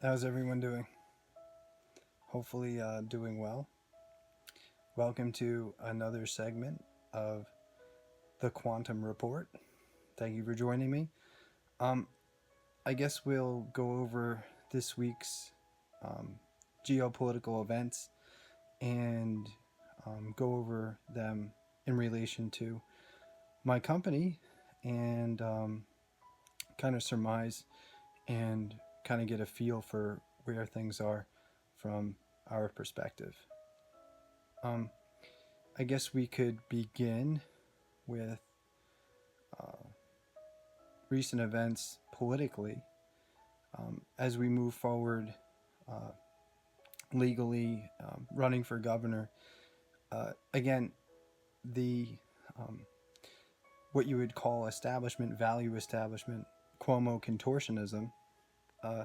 How's everyone doing? Hopefully, doing well. Welcome to another segment of the Quantum Report. Thank you for joining me. Um, I guess we'll go over this week's um, geopolitical events and go over them in relation to my company and kind of surmise and kind of get a feel for where things are from our perspective. Um, I guess we could begin with uh, recent events politically as we move forward uh, legally, running for governor. Again, the um, what you would call establishment, value establishment, Cuomo-contortionism, uh,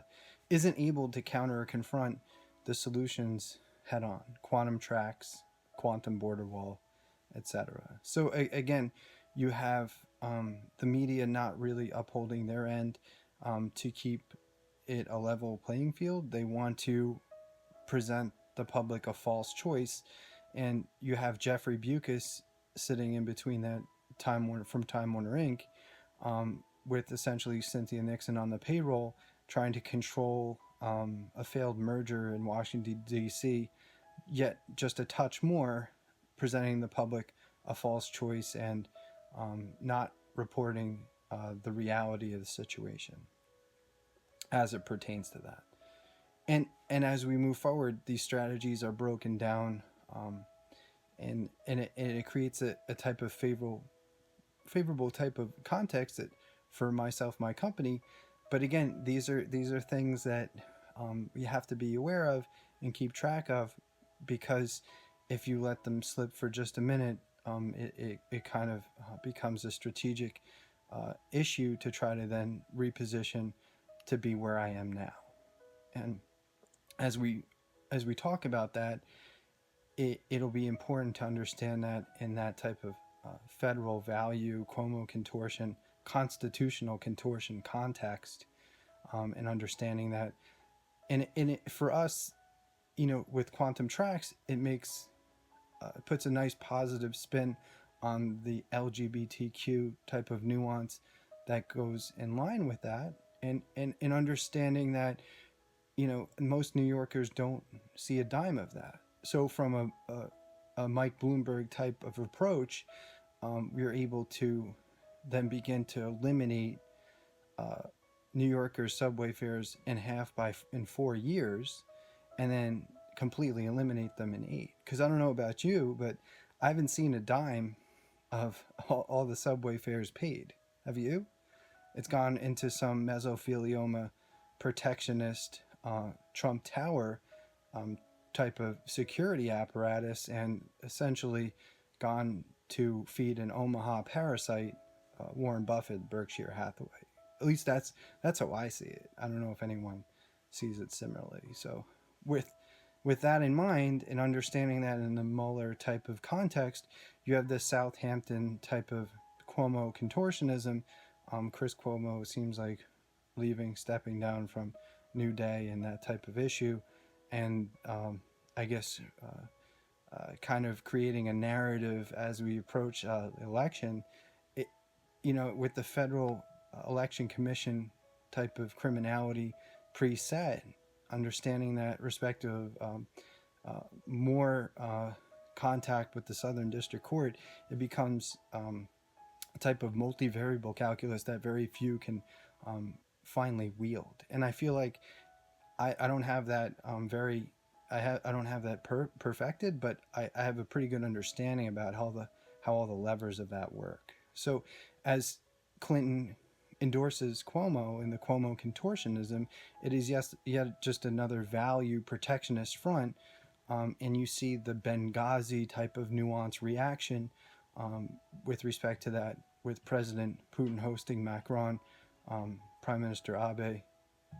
isn't able to counter or confront the solutions head on. Quantum tracks, quantum border wall, etc. So again, you have the media not really upholding their end to keep it a level playing field. They want to present the public a false choice, and you have Jeffrey Bewkes sitting in between that Time Warner from Time Warner Inc. With essentially Cynthia Nixon on the payroll, trying to control a failed merger in Washington D.C. Yet just a touch more, presenting the public a false choice and not reporting the reality of the situation as it pertains to that. And as we move forward, these strategies are broken down, and it creates a type of favorable type of context that for myself, my company. But again, these are things that you have to be aware of and keep track of, because if you let them slip for just a minute, it kind of becomes a strategic issue to try to then reposition to be where I am now. And as we talk about that, it'll be important to understand that in that type of federal value, Cuomo contortion, constitutional contortion context, and understanding that. And for us, with quantum tracks, it puts a nice positive spin on the LGBTQ type of nuance that goes in line with that, and understanding that most New Yorkers don't see a dime of that. So from a Mike Bloomberg type of approach, we are able to then begin to eliminate uh, New Yorkers' subway fares in half in 4 years, and then completely eliminate them in 8. Because I don't know about you, but I haven't seen a dime of all the subway fares paid. Have you? It's gone into some mesothelioma protectionist Trump Tower type of security apparatus, and essentially gone to feed an Omaha parasite, Warren Buffett, Berkshire Hathaway. At least that's how I see it. I don't know if anyone sees it similarly. So with that in mind, and understanding that in the Mueller type of context, you have the Southampton type of Cuomo contortionism. Chris Cuomo seems like stepping down from New Day and that type of issue, and I guess kind of creating a narrative as we approach election. It, with the federal election commission type of criminality preset, understanding that respective of more contact with the Southern District Court, it becomes a type of multivariable calculus that very few can finally wield. And I feel like I don't have that I don't have that perfected, but I have a pretty good understanding about how all the levers of that work. So as Clinton endorses Cuomo in the Cuomo contortionism, it is yet just another value protectionist front, and you see the Benghazi type of nuanced reaction with respect to that, with President Putin hosting Macron, Prime Minister Abe,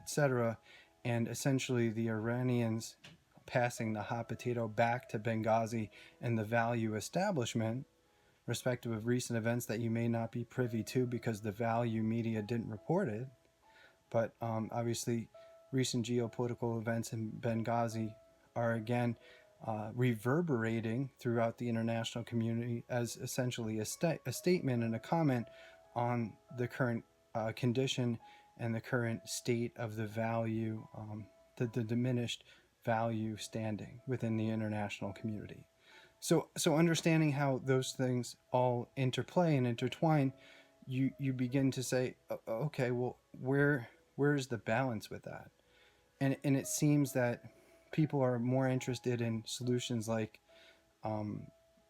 etc., and essentially the Iranians passing the hot potato back to Benghazi and the value establishment, respective of recent events that you may not be privy to because the value media didn't report it. But obviously, recent geopolitical events in Benghazi are again reverberating throughout the international community as essentially a statement and a comment on the current condition and the current state of the value, the diminished value standing within the international community. So understanding how those things all interplay and intertwine, you begin to say, okay, well, where's the balance with that? And it seems that people are more interested in solutions like um,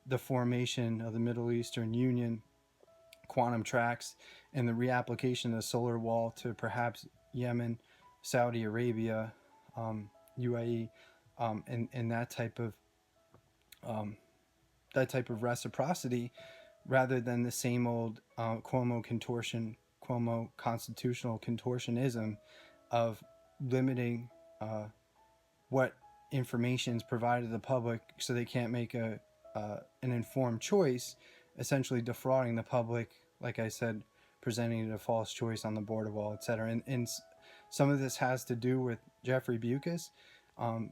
the formation of the Middle Eastern Union, quantum tracks, and the reapplication of the solar wall to perhaps Yemen, Saudi Arabia, UAE, and um, that type of reciprocity, rather than the same old Cuomo constitutional contortionism of limiting what information is provided to the public so they can't make an informed choice, essentially defrauding the public, like I said, presenting a false choice on the border wall, etc. And some of this has to do with Jeffrey Bewkes. Um,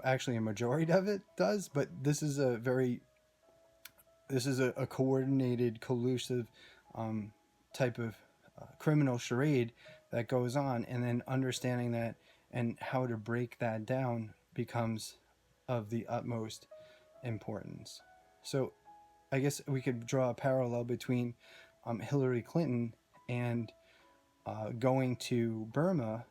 Actually, a majority of it does, but this is a coordinated, collusive type of criminal charade that goes on, and then understanding that and how to break that down becomes of the utmost importance. So I guess we could draw a parallel between Hillary Clinton and going to Burma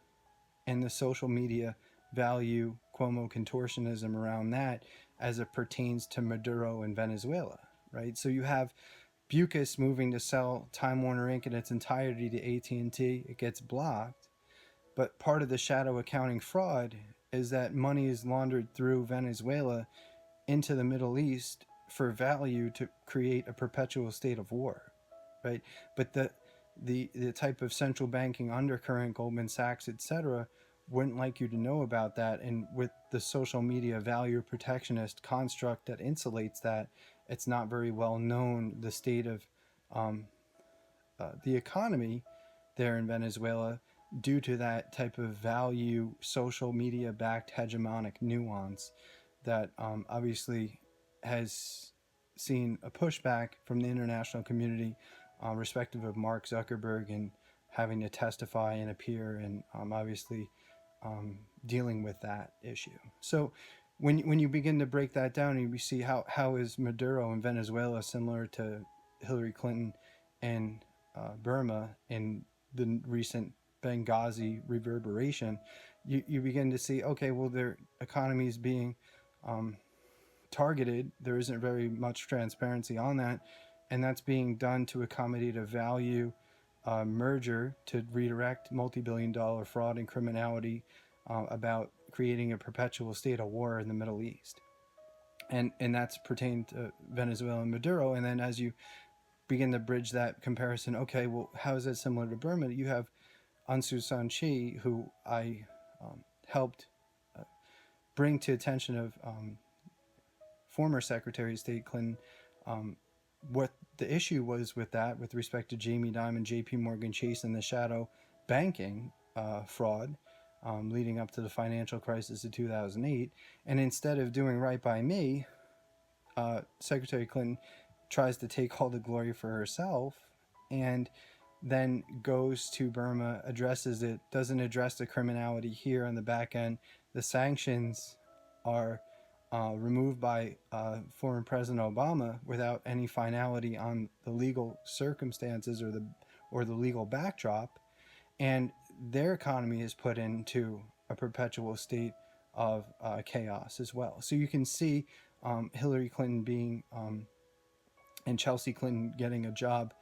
and the social media value Cuomo-contortionism around that as it pertains to Maduro and Venezuela, right? So you have Bewkes moving to sell Time Warner Inc. in its entirety to AT&T. It gets blocked. But part of the shadow accounting fraud is that money is laundered through Venezuela into the Middle East for value to create a perpetual state of war, right? But the type of central banking undercurrent, Goldman Sachs, etc., wouldn't like you to know about that. And with the social media value protectionist construct that insulates that, it's not very well known the state of um, the economy there in Venezuela due to that type of value social media backed hegemonic nuance that obviously has seen a pushback from the international community, respective of Mark Zuckerberg and having to testify and appear, and obviously dealing with that issue. So when you begin to break that down and you see how is Maduro in Venezuela similar to Hillary Clinton and Burma in the recent Benghazi reverberation, you begin to see, okay, well, their economy is being um, targeted. There isn't very much transparency on that, and that's being done to accommodate a value merger to redirect multi-billion-dollar fraud and criminality about creating a perpetual state of war in the Middle East. And that's pertained to Venezuela and Maduro. And then as you begin to bridge that comparison, okay, well, how is that similar to Burma? You have Aung San Suu Kyi, who I helped bring to attention of former Secretary of State Clinton, what the issue was with that, with respect to Jamie Dimon, J.P. Morgan Chase, and the shadow banking fraud leading up to the financial crisis of 2008. And instead of doing right by me, Secretary Clinton tries to take all the glory for herself and then goes to Burma, addresses it, doesn't address the criminality here on the back end. The sanctions are removed by former President Obama without any finality on the legal circumstances or the legal backdrop, and their economy is put into a perpetual state of chaos as well. So you can see Hillary Clinton being and Chelsea Clinton getting a job,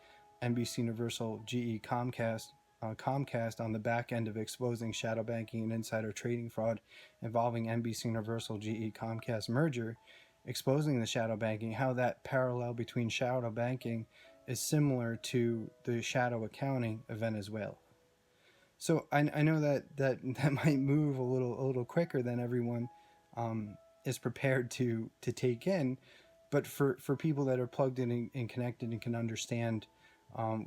NBC Universal, GE, Comcast on the back end of exposing shadow banking and insider trading fraud involving NBC Universal, GE, Comcast merger, exposing the shadow banking, how that parallel between shadow banking is similar to the shadow accounting of Venezuela. So I know that might move a little quicker than everyone is prepared to take in, but for people that are plugged in and connected and can understand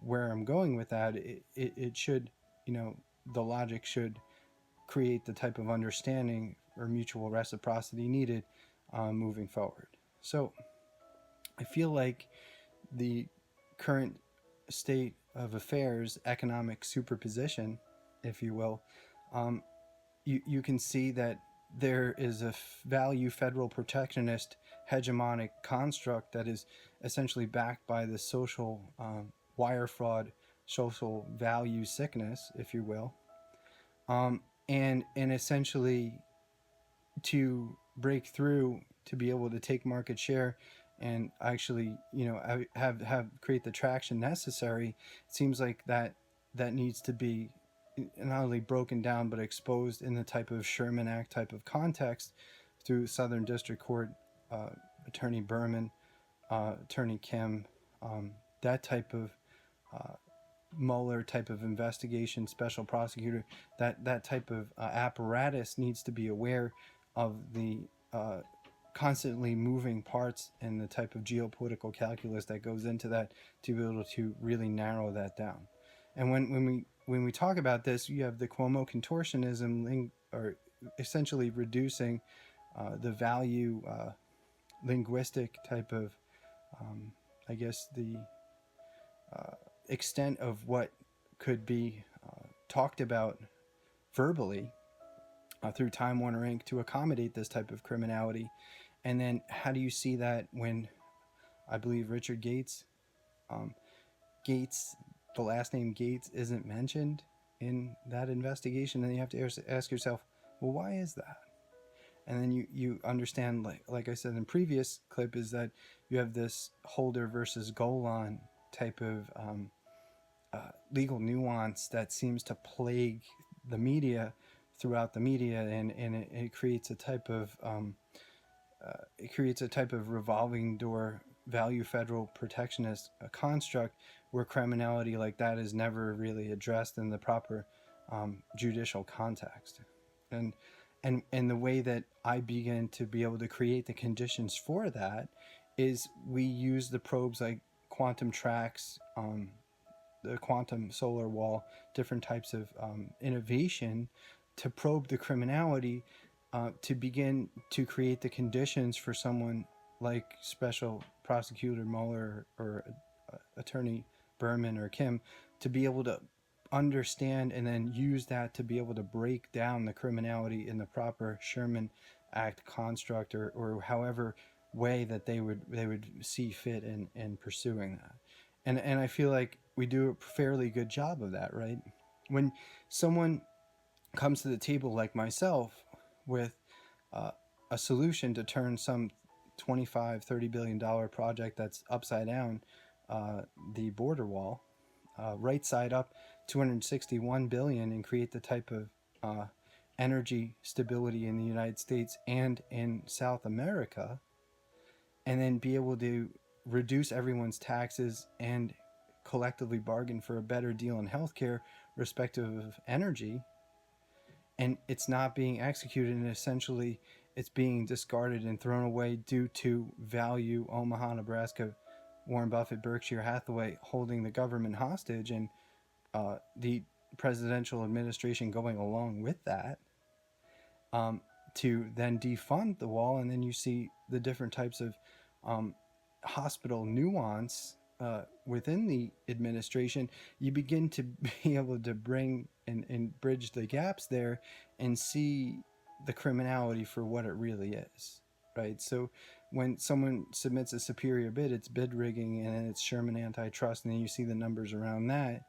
where I'm going with that, it should, the logic should create the type of understanding or mutual reciprocity needed moving forward. So I feel like the current state of affairs, economic superposition, if you will, um, you can see that there is a value federal protectionist hegemonic construct that is essentially backed by the social wire fraud, social value sickness, if you will, and essentially to break through to be able to take market share and actually have create the traction necessary. It seems like that needs to be not only broken down but exposed in the type of Sherman Act type of context through Southern District Court Attorney Berman, Attorney Kim, that type of Mueller type of investigation, special prosecutor, that type of apparatus needs to be aware of the constantly moving parts and the type of geopolitical calculus that goes into that to be able to really narrow that down. And when we talk about this, you have the Cuomo-contortionism, or essentially reducing the value linguistic type of, I guess, the extent of what could be talked about verbally through Time Warner Inc. to accommodate this type of criminality. And then how do you see that when I believe Richard Gates, the last name Gates isn't mentioned in that investigation? And you have to ask yourself, well, why is that? And then you understand, like I said in the previous clip, is that you have this Holder versus Golan type of legal nuance that seems to plague the media throughout the media, and it creates a type of revolving door value federal protectionist construct where criminality like that is never really addressed in the proper judicial context. And the way that I begin to be able to create the conditions for that is we use the probes like quantum tracks, the quantum solar wall, different types of innovation to probe the criminality, to begin to create the conditions for someone like Special Prosecutor Mueller or Attorney Berman or Kim to be able to understand and then use that to be able to break down the criminality in the proper Sherman Act construct, or however way that they would see fit in pursuing that. And I feel like we do a fairly good job of that, right? When someone comes to the table like myself with a solution to turn some $25-30 billion project that's upside down, the border wall, right side up 261 billion, and create the type of energy stability in the United States and in South America, and then be able to reduce everyone's taxes and collectively bargain for a better deal in healthcare respective of energy, and it's not being executed, and essentially it's being discarded and thrown away due to value, Omaha, Nebraska, Warren Buffett, Berkshire Hathaway holding the government hostage, and the presidential administration going along with that, to then defund the wall. And then you see the different types of hospital nuance within the administration. You begin to be able to bring and bridge the gaps there and see the criminality for what it really is, right? So when someone submits a superior bid, it's bid rigging and it's Sherman antitrust, and then you see the numbers around that,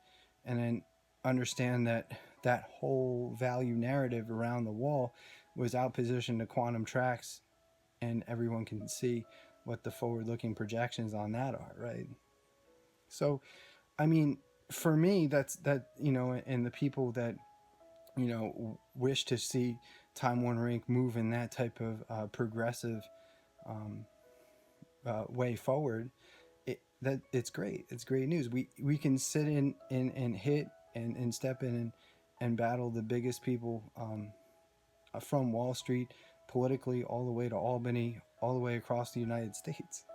and then understand that that whole value narrative around the wall was outpositioned to quantum tracks, and everyone can see what the forward-looking projections on that are, right? So, I mean, for me, that's that, and the people that, wish to see Time Warner Inc. move in that type of progressive way forward, it's great. It's great news. We can sit in and hit and step in and battle the biggest people from Wall Street, politically, all the way to Albany, all the way across the United States,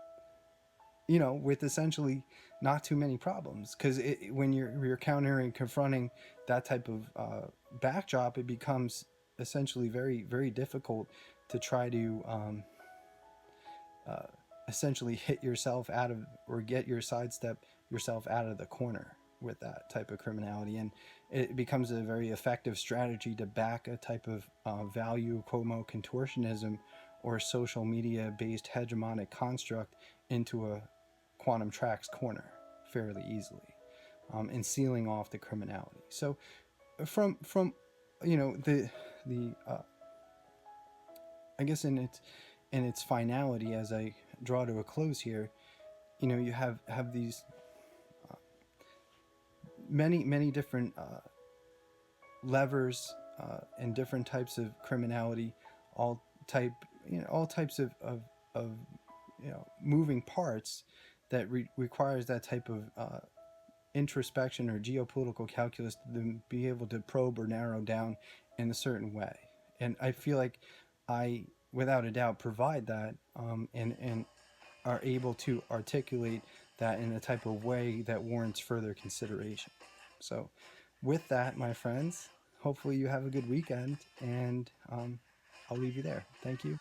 with essentially not too many problems. Because when you're countering, confronting that type of backdrop, it becomes essentially very, very difficult to try to uh, essentially hit yourself out of, or get your sidestep yourself out of the corner with that type of criminality. And it becomes a very effective strategy to back a type of value Cuomo-contortionism or social media based hegemonic construct into a quantum tracks corner fairly easily, and sealing off the criminality. So from the I guess in its finality, as I draw to a close here, you have these many different levers and different types of criminality, all type all types of moving parts that requires that type of introspection or geopolitical calculus to be able to probe or narrow down in a certain way. And I feel like I, without a doubt, provide that, and are able to articulate that in a type of way that warrants further consideration. So, with that, my friends, hopefully you have a good weekend, and I'll leave you there. Thank you.